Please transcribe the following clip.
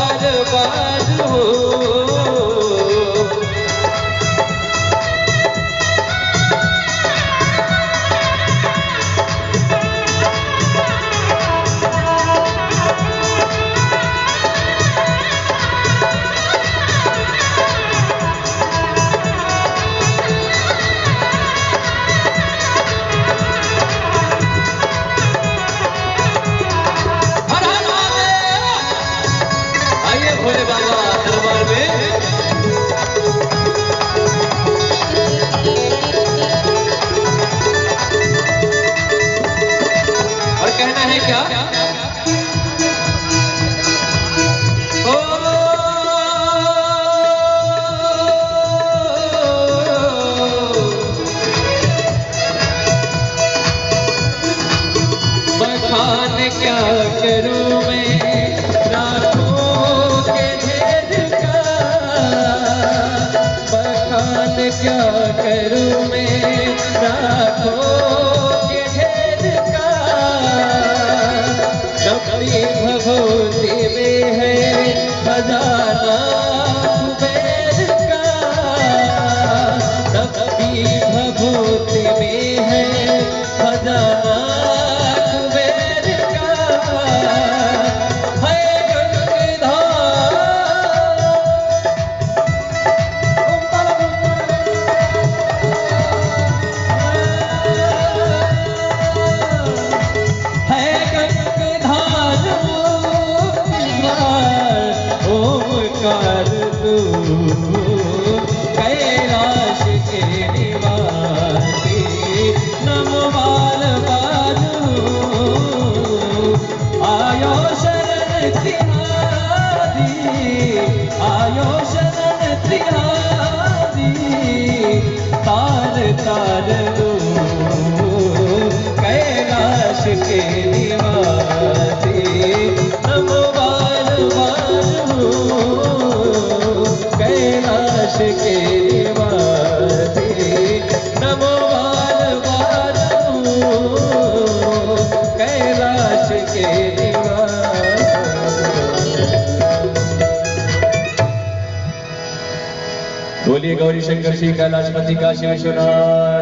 बार बार हो। भोले बाबा दरबार में और कहना है क्या? ओ बखान क्या करूं मैं क्या करूं मैं राखों के ढेर का। कभी भभूति में है खजाना कुबेर का, कभी भभूति में है खजाना कुबेर का। है ओमकार तू कैलाश के निवासी नमो बाल बाजू। आयो शरण तिहारी, आयो शरण तिहारी। तार तार लो कैलाश के निवासी नमो बाल बाजू। कैलाश के निवासी नमो बाल बाजू। कैलाश के निवासी। बोलिए गौरी शंकर श्री कैलाशपति काशी विश्वनाथ।